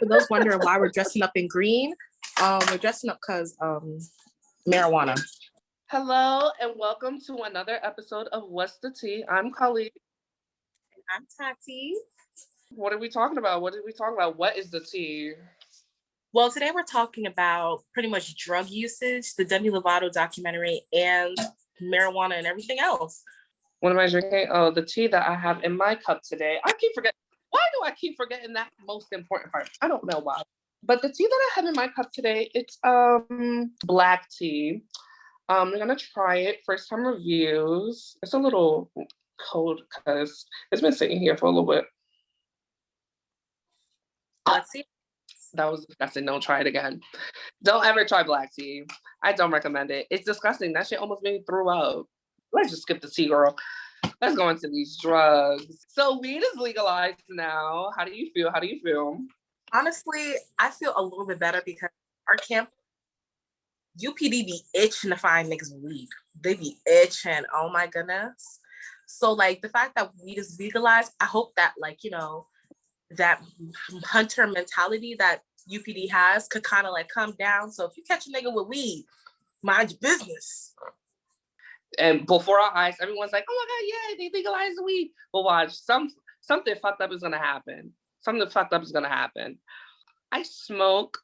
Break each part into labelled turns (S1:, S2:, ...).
S1: those wondering why we're dressing up in green, we're dressing up because marijuana.
S2: Hello and welcome to another episode of What's the Tea? I'm Khaliek.
S1: And I'm Tati.
S2: What are we talking about? What is the tea?
S1: Well, today we're talking about pretty much drug usage, the Demi Lovato documentary, and marijuana and everything else.
S2: What am I drinking? Oh, the tea that I have in my cup today. I keep forgetting. Why do I keep forgetting that most important part? I don't know why. But the tea that I have in my cup today, it's black tea. I'm gonna try it. First time reviews. It's a little cold because it's been sitting here for a little bit.
S1: Let's see.
S2: That was disgusting. Don't try it again. Don't ever try black tea. I don't recommend it. It's disgusting. That shit almost made me throw up. Let's just skip the tea, girl. Let's go into these drugs. So weed is legalized now. How do you feel?
S1: Honestly, I feel a little bit better because our camp, UPD be itching to find niggas with weed. They be itching. Oh my goodness. So like the fact that weed is legalized, I hope that like, you know, that hunter mentality that UPD has could kind of like come down. So if you catch a nigga with weed, mind your business.
S2: And before our eyes, everyone's like, oh my God, yeah, they legalized the weed. But watch, something fucked up is gonna happen. I smoke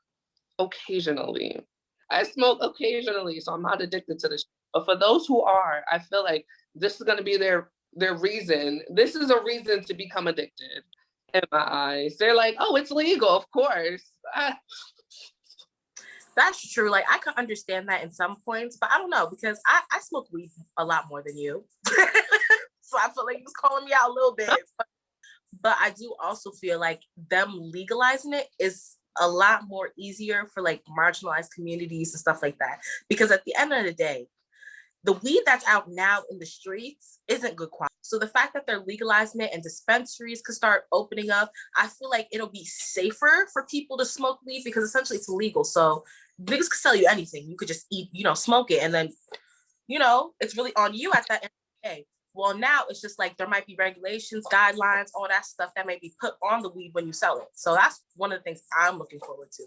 S2: occasionally, so I'm not addicted to this. But for those who are, I feel like this is gonna be their reason. This is a reason to become addicted. In my eyes, they're like, oh, it's legal, of course.
S1: That's true. Like I could understand that in some points, but I don't know because I smoke weed a lot more than you. So I feel like he's calling me out a little bit. But I do also feel like them legalizing it is a lot more easier for like marginalized communities and stuff like that. Because at the end of the day, the weed that's out now in the streets isn't good quality. So the fact that they're legalizing it and dispensaries could start opening up, I feel like it'll be safer for people to smoke weed because essentially it's illegal. So niggas could sell you anything. You could just eat, smoke it. And then, it's really on you at that end of the day. Well, now it's just like there might be regulations, guidelines, all that stuff that may be put on the weed when you sell it. So that's one of the things I'm looking forward to.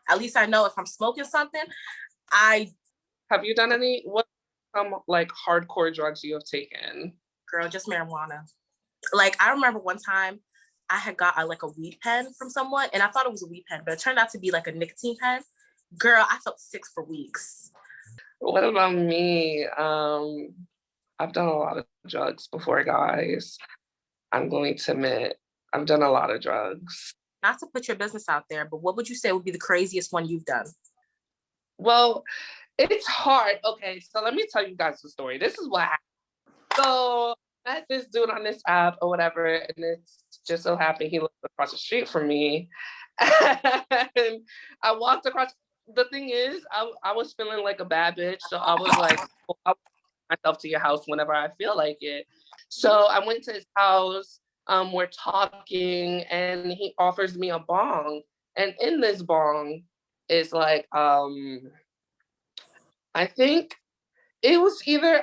S1: At least I know if I'm smoking something,
S2: Have you done any, what like hardcore drugs you have taken?
S1: Girl, just marijuana. Like I remember one time I had got a weed pen from someone and I thought it was a weed pen, but it turned out to be like a nicotine pen. Girl, I felt sick for weeks.
S2: What about me? I've done a lot of drugs before, guys. I'm going to admit, I've done a lot of drugs.
S1: Not to put your business out there, but what would you say would be the craziest one you've done?
S2: Well, it's hard. Okay, so let me tell you guys the story. This is what happened. So I met this dude on this app or whatever, and it's just so happened he lived across the street from me. And I walked across. The thing is, I was feeling like a bad bitch, so I was like, I'll bring myself to your house whenever I feel like it. So I went to his house. We're talking, and he offers me a bong, and in this bong is like I think it was either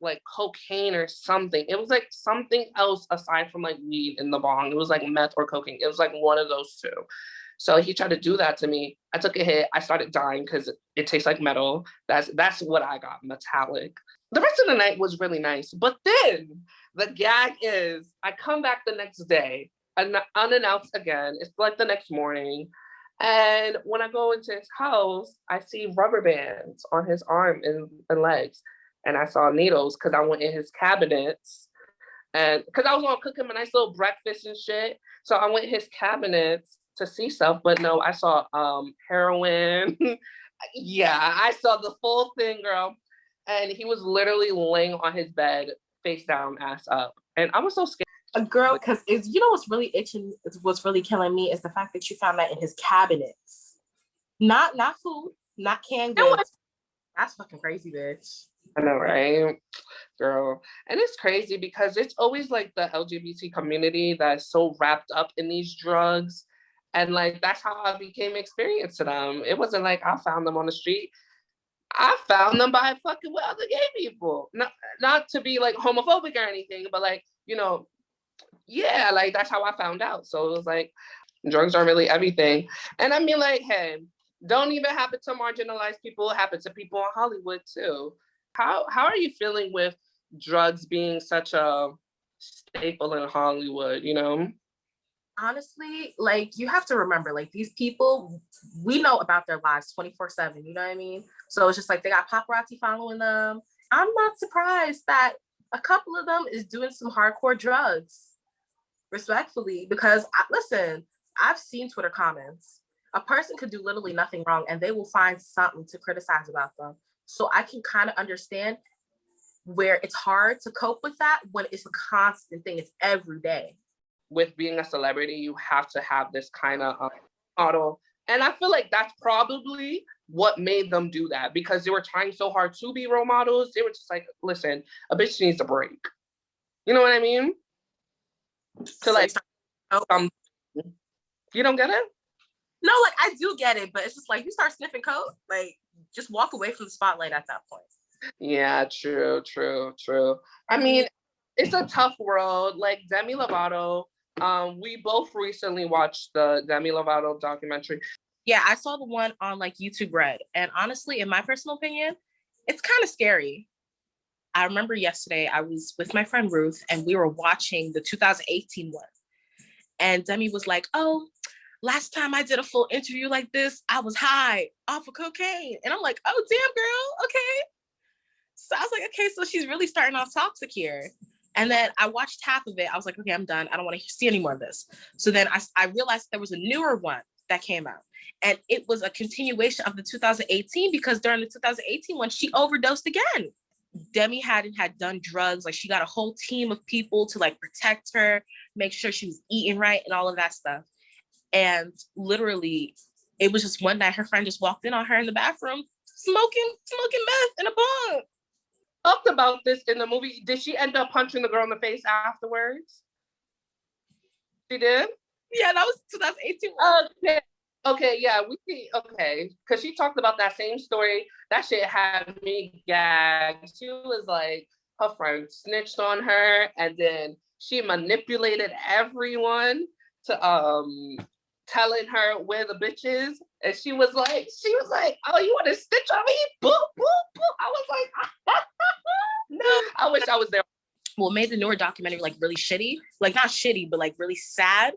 S2: like cocaine or something. It was like something else aside from like weed in the bong. It was like meth or cocaine. It was like one of those two. So he tried to do that to me. I took a hit. I started dying because it tastes like metal. That's what I got, metallic. The rest of the night was really nice. But then the gag is I come back the next day, unannounced again. It's like the next morning. And when I go into his house, I see rubber bands on his arm and legs. And I saw needles because I went in his cabinets. And because I was going to cook him a nice little breakfast and shit. So I went in his cabinets to see stuff. But no, I saw heroin. Yeah, I saw the full thing, girl. And he was literally laying on his bed, face down, ass up. And I was so scared.
S1: A girl, because what's really itching, what's really killing me is the fact that you found that in his cabinets. Not food, not canned goods. That's fucking crazy, bitch.
S2: I know, right? Girl. And it's crazy because it's always like the LGBT community that's so wrapped up in these drugs. And like, that's how I became experienced to them. It wasn't like I found them on the street. I found them by fucking with other gay people. Not to be like homophobic or anything, but like, yeah, like that's how I found out. So it was like, Drugs are really everything. And I mean, like, hey, don't even happen to marginalized people. It happens to people in Hollywood too. How are you feeling with drugs being such a staple in Hollywood, you know?
S1: Honestly, like you have to remember, like these people, we know about their lives 24/7, you know what I mean? So it's just like they got paparazzi following them. I'm not surprised that a couple of them is doing some hardcore drugs, respectfully, because listen, I've seen Twitter comments. A person could do literally nothing wrong and they will find something to criticize about them. So I can kind of understand where it's hard to cope with that when it's a constant thing, it's every day.
S2: With being a celebrity, you have to have this kind of model. And I feel like that's probably what made them do that, because they were trying so hard to be role models. They were just like, listen, a bitch needs a break. You know what I mean? To like, you don't get it?
S1: No, like I do get it, but it's just like you start sniffing coke, like just walk away from the spotlight at that point.
S2: Yeah, true. I mean, it's a tough world. Like Demi Lovato, we both recently watched the Demi Lovato documentary.
S1: Yeah, I saw the one on like YouTube Red, and honestly, in my personal opinion, it's kind of scary. I remember yesterday I was with my friend Ruth, and we were watching the 2018 one, and Demi was like, "Oh, last time I did a full interview like this, I was high off of cocaine," and I'm like, "Oh, damn, girl, okay." So I was like, "Okay, so she's really starting off toxic here." And then I watched half of it. I was like, "Okay, I'm done. I don't want to see any more of this." So then I realized there was a newer one that came out. And it was a continuation of the 2018, because during the 2018 one, she overdosed again. Demi hadn't had done drugs. Like she got a whole team of people to like protect her, make sure she was eating right and all of that stuff. And literally, it was just one night her friend just walked in on her in the bathroom, smoking meth in a bong.
S2: Talked about this in the movie. Did she end up punching the girl in the face afterwards? She did?
S1: Yeah, that was 2018.
S2: Okay, yeah, we see. Okay, because she talked about that same story. That shit had me gagged. She was like, her friend snitched on her, and then she manipulated everyone to telling her where the bitch is, and she was like, "Oh, you want to snitch on me?" Boop boop boop. I was like, no, I wish I was there.
S1: What made the newer documentary like really shitty, like not shitty, but like really sad,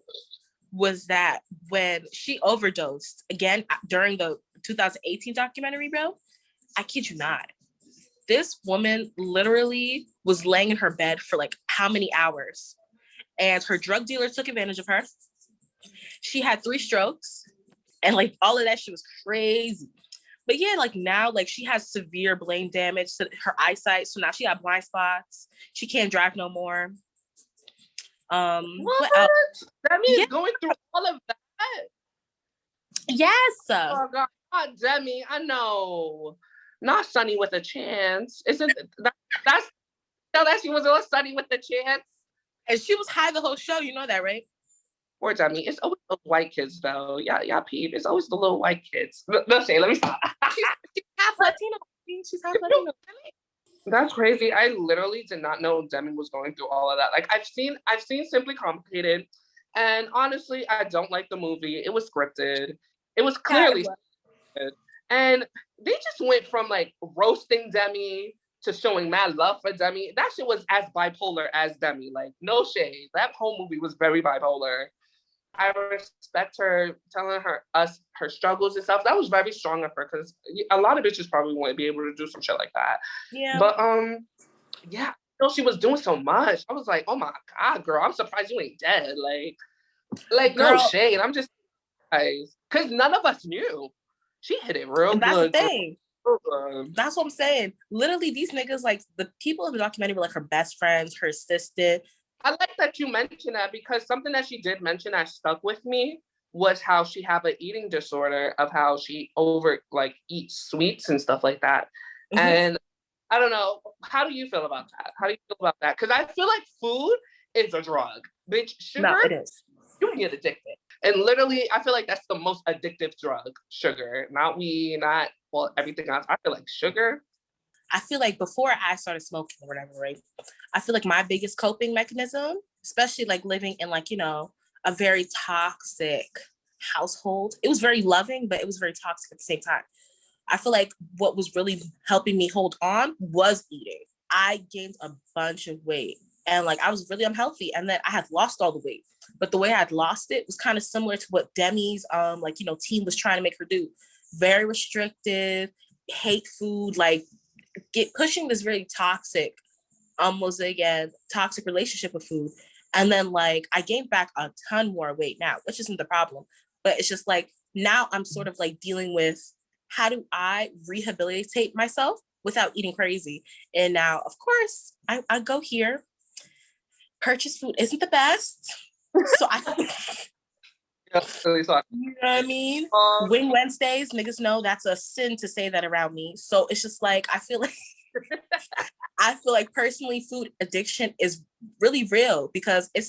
S1: was that when she overdosed again during the 2018 documentary, bro, I kid you not, this woman literally was laying in her bed for like how many hours, and her drug dealer took advantage of her. She had 3 strokes, and like all of that shit was crazy. But yeah, like now, like she has severe brain damage to her eyesight, so now she got blind spots. She can't drive no more.
S2: What? That means going through all of that.
S1: Yes.
S2: Oh God, Demi, I know. Not Sunny with a Chance. Isn't that's that she was a Sunny with a Chance?
S1: And she was high the whole show. You know that, right?
S2: Poor Demi. It's always the white kids though. Yeah, Pete. It's always the little white kids. No shade. Let me stop.
S1: She's half Latino. She's half Latino.
S2: That's crazy. I literally did not know Demi was going through all of that. Like I've seen Simply Complicated, and honestly, I don't like the movie. It was scripted. It was clearly scripted. And they just went from like roasting Demi to showing mad love for Demi. That shit was as bipolar as Demi. Like no shade. That whole movie was very bipolar. I respect her telling her struggles and stuff. That was very strong of her, because a lot of bitches probably wouldn't be able to do some shit like that.
S1: Yeah.
S2: But yeah, I know she was doing so much. I was like, oh my God, girl, I'm surprised you ain't dead. Like girl, no shade. I'm just surprised, because none of us knew. She hit it real
S1: that's
S2: good.
S1: That's the thing. That's what I'm saying. Literally, these niggas, like the people in the documentary were like her best friends, her assistant.
S2: I like that you mentioned that, because something that she did mention that stuck with me was how she had an eating disorder, of how she eats sweets and stuff like that. Mm-hmm. And I don't know, how do you feel about that? How do you feel about that? Because I feel like food is a drug. Bitch, sugar,
S1: no, it is.
S2: You get addicted. And literally, I feel like that's the most addictive drug, sugar. Not weed, not, well, everything else. I feel like sugar.
S1: I feel like before I started smoking or whatever, right? I feel like my biggest coping mechanism, especially like living in like, you know, a very toxic household. It was very loving, but it was very toxic at the same time. I feel like what was really helping me hold on was eating. I gained a bunch of weight and like I was really unhealthy, and then I had lost all the weight. But the way I'd lost it was kind of similar to what Demi's team was trying to make her do. Very restrictive, hate food, like pushing this very toxic, almost again, toxic relationship with food. And then like I gained back a ton more weight now, which isn't the problem. But it's just like now I'm sort of like dealing with how do I rehabilitate myself without eating crazy. And now, of course, I go here. Purchase food isn't the best. So you know what I mean? Wing Wednesdays, niggas know that's a sin to say that around me. So it's just like, I feel like personally food addiction is really real because I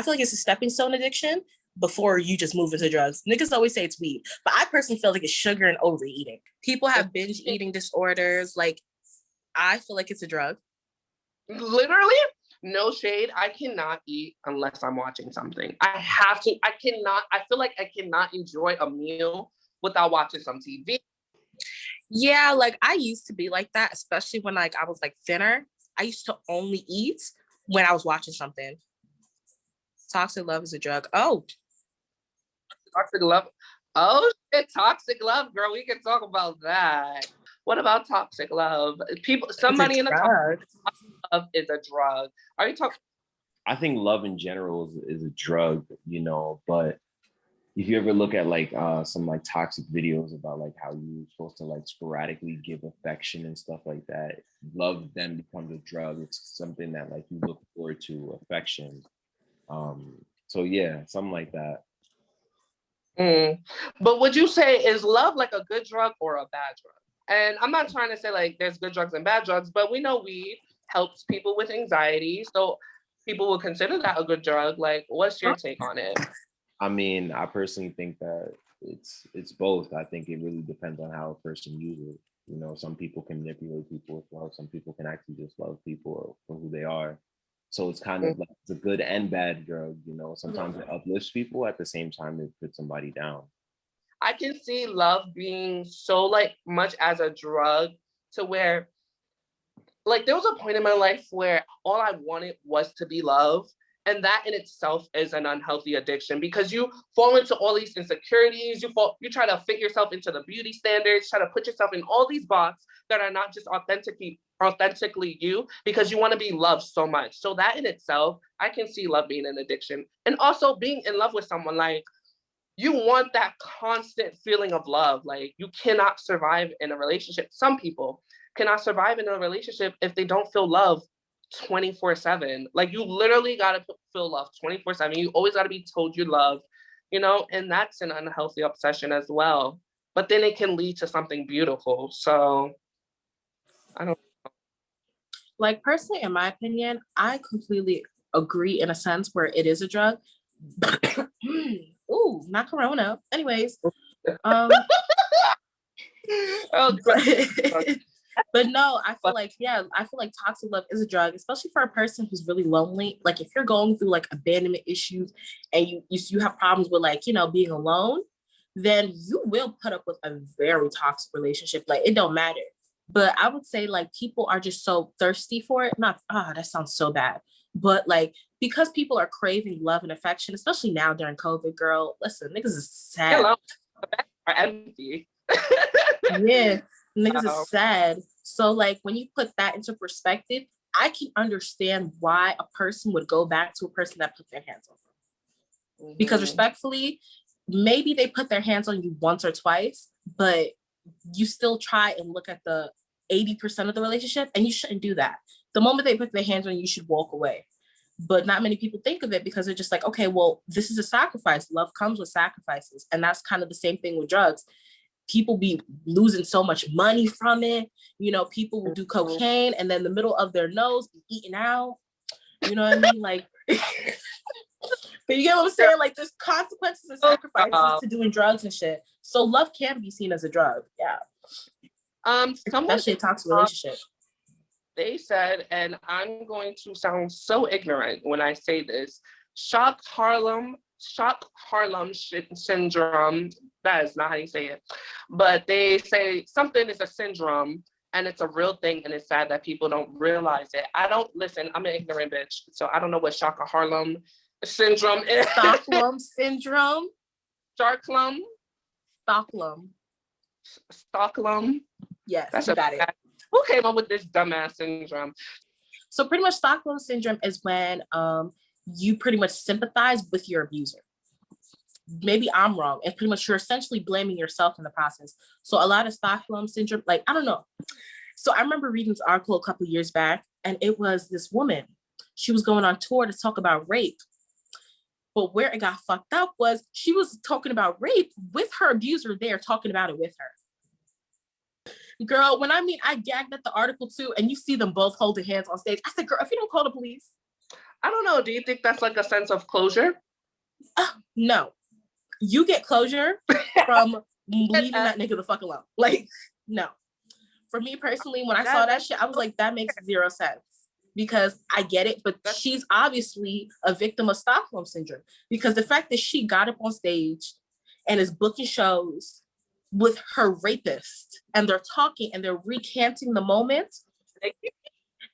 S1: feel like it's a stepping stone addiction before you just move into drugs. Niggas always say it's weed, but I personally feel like it's sugar and overeating. People have binge eating disorders. Like, I feel like it's a drug.
S2: Literally, no shade. I cannot eat unless I'm watching something. I have to. I feel like I cannot enjoy a meal without watching some TV.
S1: Yeah, like I used to be like that, especially when like I was like thinner. I used to only eat when I was watching something. Toxic love is a drug. Oh.
S2: Toxic love. Oh shit, toxic love, girl. We can talk about that. What about toxic love? Somebody in the toxic love is a drug. Are you talking?
S3: I think love in general is a drug, but if you ever look at like some like toxic videos about like how you're supposed to like sporadically give affection and stuff like that, love then becomes a drug. It's something that like you look forward to, affection. So yeah, something like that.
S2: But would you say is love like a good drug or a bad drug? And I'm not trying to say like there's good drugs and bad drugs, but we know weed helps people with anxiety, so people will consider that a good drug. Like, what's your take on it?
S3: I mean, I personally think that it's both. I think it really depends on how a person uses it. Some people can manipulate people with love. Some people can actually just love people for who they are. So it's kind of like it's a good and bad drug. Sometimes it uplifts people. At the same time, it puts somebody down.
S2: I can see love being so like much as a drug to where like there was a point in my life where all I wanted was to be loved. And that in itself is an unhealthy addiction because you fall into all these insecurities. You try to fit yourself into the beauty standards, try to put yourself in all these boxes that are not just authentically you because you want to be loved so much. So that in itself, I can see love being an addiction. And also being in love with someone, like you want that constant feeling of love. Like you cannot survive in a relationship. Some people cannot survive in a relationship if they don't feel love 24/7. Like you literally gotta feel love 24/7. You always gotta be told you love, and that's an unhealthy obsession as well. But then it can lead to something beautiful. So I don't know.
S1: Like personally, in my opinion, I completely agree in a sense where it is a drug. Ooh, not Corona. Anyways,
S2: oh,
S1: but no, I feel like toxic love is a drug, especially for a person who's really lonely. Like if you're going through like abandonment issues and you have problems with like, being alone, then you will put up with a very toxic relationship. Like it don't matter. But I would say like people are just so thirsty for it. That sounds so bad. But like because people are craving love and affection, especially now during COVID, girl, listen, niggas is sad.
S2: Hello. Are empty.
S1: Yeah. Niggas is sad. So like when you put that into perspective, I can understand why a person would go back to a person that put their hands on them. Because respectfully, maybe they put their hands on you once or twice, but you still try and look at the 80% of the relationship, and you shouldn't do that. The moment they put their hands on you, you should walk away. But not many people think of it because they're just like, okay, well, this is a sacrifice. Love comes with sacrifices. And that's kind of the same thing with drugs. People be losing so much money from it. People will do cocaine and then the middle of their nose be eaten out. You know what I mean? Like, but you get what I'm saying? Like, there's consequences and sacrifices to doing drugs and shit. So love can be seen as a drug. Yeah. Especially a toxic relationship.
S2: They said, and I'm going to sound so ignorant when I say this, Shock Harlem syndrome. That is not how you say it. But they say something is a syndrome and it's a real thing, and it's sad that people don't realize it. I'm an ignorant bitch, so I don't know what Shock Harlem syndrome is.
S1: Stockholm syndrome.
S2: Stockholm.
S1: Yes,
S2: That's
S1: you got it.
S2: Who came up with this dumbass syndrome?
S1: So pretty much Stockholm syndrome is when you pretty much sympathize with your abuser. Maybe I'm wrong, and pretty much you're essentially blaming yourself in the process. So a lot of Stockholm syndrome, like, I don't know. So I remember reading this article a couple of years back, and it was this woman. She was going on tour to talk about rape. But where it got fucked up was she was talking about rape with her abuser there, talking about it with her. Girl, when I gagged at the article too, and you see them both holding hands on stage. I said, girl, if you don't call the police.
S2: I don't know. Do you think that's like a sense of closure?
S1: No. You get closure from leaving that nigga the fuck alone. Like, no. For me personally, when I saw that shit, I was like, that makes zero sense. Because I get it, but she's obviously a victim of Stockholm syndrome. Because the fact that she got up on stage and is booking shows with her rapist, and they're talking and they're recanting the moment,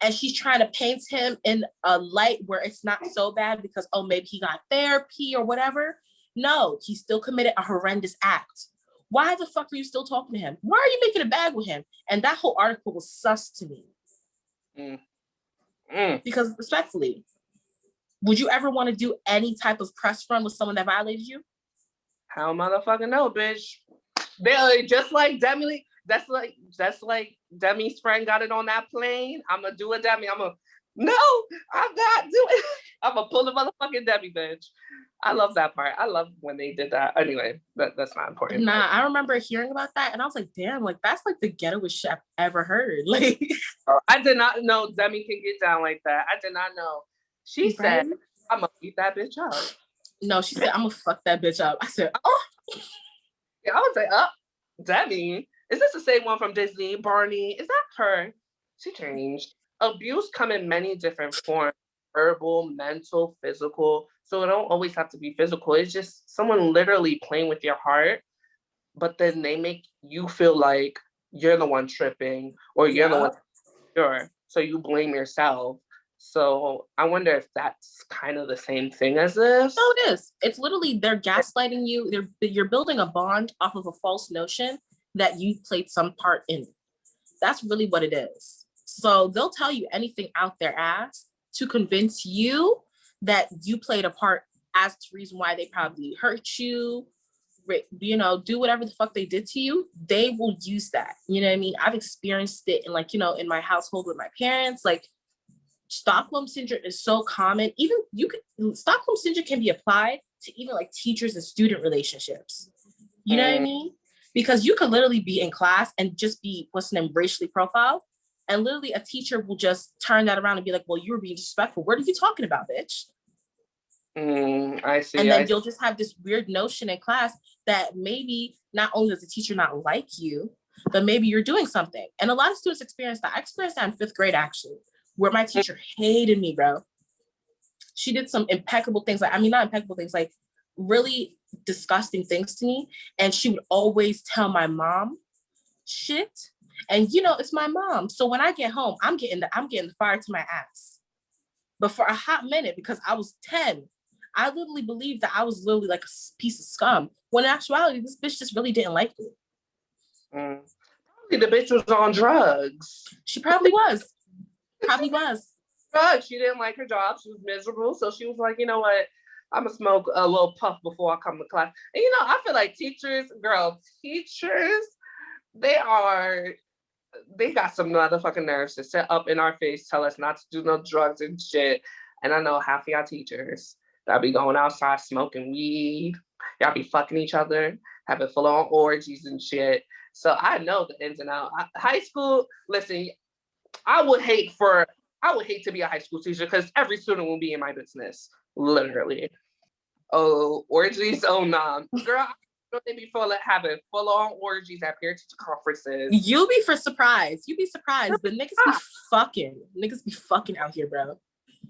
S1: and she's trying to paint him in a light where it's not so bad because, oh, maybe he got therapy or whatever. No, he still committed a horrendous act. Why the fuck are you still talking to him? Why are you making a bag with him? And that whole article was sus to me. Because respectfully, would you ever want to do any type of press run with someone that violated you?
S2: Hell motherfucking no, bitch. They just like Demi. That's like Demi's friend got it on that plane. I'm gonna do a Demi. I'm not doing it. I'm gonna pull the motherfucking Demi, bitch. I love that part. I love when they did that. Anyway, that's not important.
S1: Nah, I remember hearing about that and I was like, damn, like that's like the ghettoest shit I've ever heard. Like,
S2: I did not know Demi can get down like that. I did not know. She said, I'm gonna beat that bitch up.
S1: No, she said, I'm gonna fuck that bitch up. I said, oh.
S2: Yeah, I would say, Demi. Is this the same one from Disney? Barney? Is that her? She changed. Abuse come in many different forms: verbal, mental, physical. So it don't always have to be physical. It's just someone literally playing with your heart, but then they make you feel like you're the one tripping or you're the one insecure. So you blame yourself. So I wonder if that's kind of the same thing as this.
S1: No, it is. It's literally they're gaslighting you. You're building a bond off of a false notion that you played some part in it. That's really what it is. So they'll tell you anything out their ass to convince you that you played a part as to the reason why they probably hurt you, do whatever the fuck they did to you. They will use that. You know what I mean? I've experienced it in my household with my parents. Like, Stockholm syndrome is so common. Even Stockholm syndrome can be applied to even like teachers and student relationships. You know what I mean? Because you could literally be in class and just be racially profiled, and literally a teacher will just turn that around and be like, well, you were being disrespectful. What are you talking about, bitch?
S2: I see.
S1: And then you'll just have this weird notion in class that maybe not only does the teacher not like you, but maybe you're doing something. And a lot of students experience that. I experienced that in 5th grade, actually, where my teacher hated me, bro. She did some impeccable things. Not impeccable things, like really disgusting things to me. And she would always tell my mom shit. And it's my mom. So when I get home, I'm getting the fire to my ass. But for a hot minute, because I was 10, I literally believed that I was literally like a piece of scum. When in actuality, this bitch just really didn't like me.
S2: Probably the bitch was on drugs.
S1: She probably was. Probably was.
S2: She didn't like her job. She was miserable. So she was like, you know what? I'm going to smoke a little puff before I come to class. And I feel like teachers, they got some motherfucking nerves to sit up in our face, tell us not to do no drugs and shit. And I know half of y'all teachers that be going outside smoking weed. Y'all be fucking each other, having full-on orgies and shit. So I know the ins and outs. High school, listen, I would hate to be a high school teacher because every student will be in my business, literally. Oh, orgies? Oh, nah. Girl, they be having full-on orgies at parent-teacher conferences.
S1: You be surprised, but niggas be fucking. Niggas be fucking out here, bro.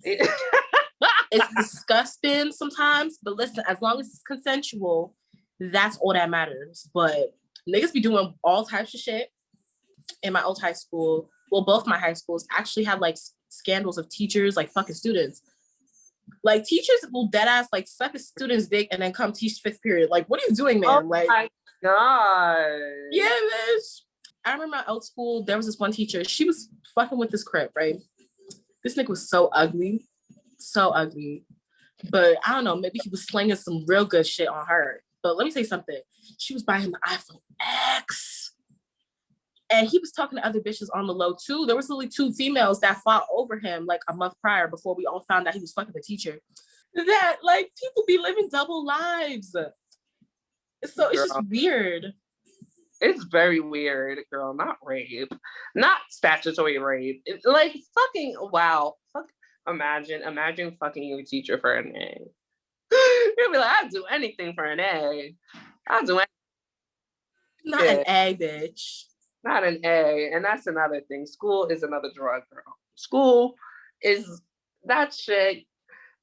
S1: It's It's disgusting sometimes, but listen, as long as it's consensual, that's all that matters. But niggas be doing all types of shit. In my old high school, well, both my high schools actually have like scandals of teachers like fucking students. Like teachers will dead ass like suck a student's dick and then come teach fifth period. Like, what are you doing, man?
S2: Oh
S1: like,
S2: my God.
S1: Yeah, bitch. I remember my old school, there was this one teacher, she was fucking with this crip, right? This nigga was so ugly. So ugly. But I don't know, maybe he was slinging some real good shit on her. But let me say something. She was buying him the iPhone X. And he was talking to other bitches on the low too. There was literally 2 females that fought over him like a month prior before we all found out he was fucking the teacher. That like people be living double lives. So it's just weird.
S2: It's very weird, girl. Not rape. Not statutory rape. It's like fucking wow. Fuck. Imagine fucking your teacher for an A. You'll be like, I'd do anything for an A. I'll do anything.
S1: Not an A, bitch.
S2: Not an A. And that's another thing. School is another drug, girl. School is that shit.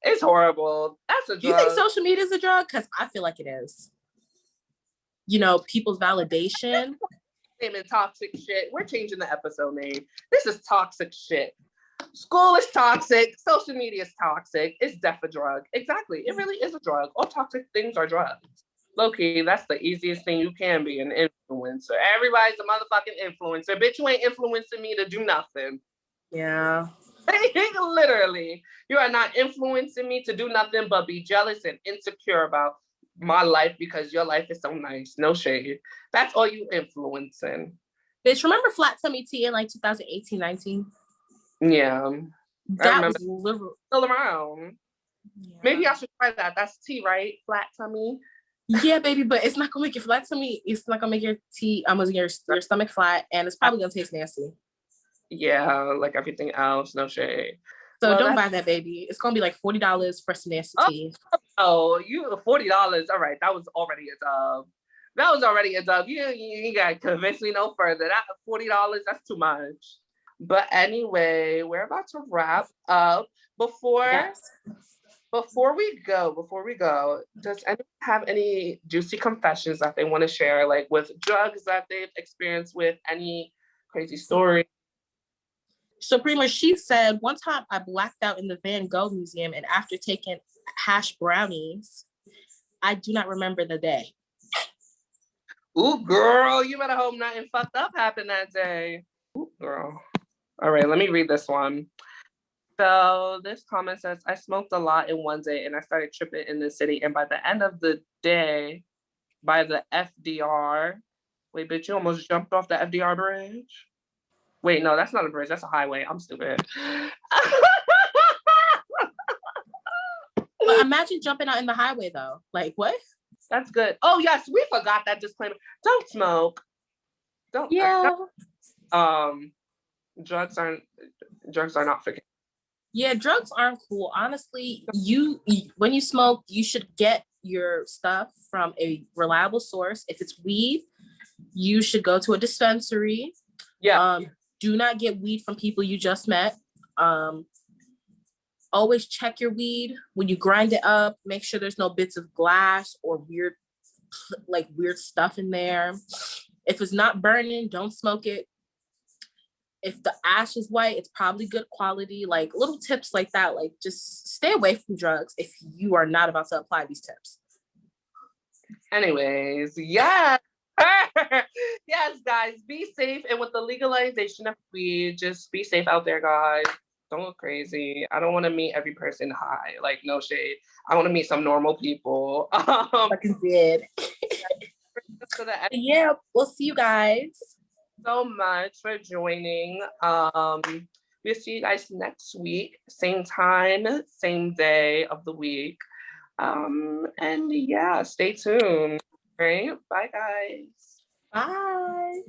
S2: It's horrible. That's a drug.
S1: You think social media is a drug? Because I feel like it is. You know, people's validation.
S2: And toxic shit. We're changing the episode name. This is toxic shit. School is toxic. Social media is toxic. It's definitely a drug. Exactly. It really is a drug. All toxic things are drugs. Low-key, that's the easiest thing you can be, an influencer. Everybody's a motherfucking influencer. Bitch, you ain't influencing me to do nothing.
S1: Yeah.
S2: Literally. You are not influencing me to do nothing but be jealous and insecure about my life because your life is so nice. No shade. That's all you influencing.
S1: Bitch, remember Flat Tummy Tea in like 2018, 19?
S2: Yeah.
S1: That was literal.
S2: Still around. Yeah. Maybe I should try that. That's tea, right? Flat tummy.
S1: Yeah, baby, but it's not gonna make your flat tummy. It's not gonna make your tea. Your stomach flat, and it's probably gonna taste nasty.
S2: Yeah, like everything else. No shade.
S1: So don't buy that, baby. It's gonna be like $40 for some nasty tea.
S2: Oh, you $40. All right, that was already a dub. That was already a dub. You gotta convince me no further. That $40, that's too much. But anyway, we're about to wrap up. Before we go, does anyone have any juicy confessions that they want to share, like with drugs that they've experienced with, any crazy story?
S1: So pretty much she said, one time I blacked out in the Van Gogh Museum, and after taking hash brownies, I do not remember the day.
S2: Ooh, girl, you better hope nothing fucked up happened that day. Ooh, girl. All right, let me read this one. So this comment says, I smoked a lot in one day and I started tripping in the city. And by the end of the day, by the FDR, wait, bitch, you almost jumped off the FDR bridge? Wait, no, that's not a bridge. That's a highway. I'm stupid.
S1: But imagine jumping out in the highway though. Like, what?
S2: That's good. Oh, yes, we forgot that disclaimer. Don't smoke. Don't.
S1: Yeah.
S2: Drugs are not for kids.
S1: Yeah, drugs aren't cool. Honestly, when you smoke, you should get your stuff from a reliable source. If it's weed, you should go to a dispensary.
S2: Yeah.
S1: Do not get weed from people you just met. Always check your weed when you grind it up. Make sure there's no bits of glass or weird stuff in there. If it's not burning, don't smoke it. If the ash is white, it's probably good quality. Like little tips like that. Like just stay away from drugs if you are not about to apply these tips.
S2: Anyways, yeah. Yes, guys, be safe. And with the legalization of weed, just be safe out there, guys. Don't go crazy. I don't want to meet every person high. Like, no shade. I want to meet some normal people.
S1: Fucking did. Yeah, we'll see you guys.
S2: So much for joining. We'll see you guys next week, same time, same day of the week. And yeah, stay tuned. All right, bye guys.
S1: Bye.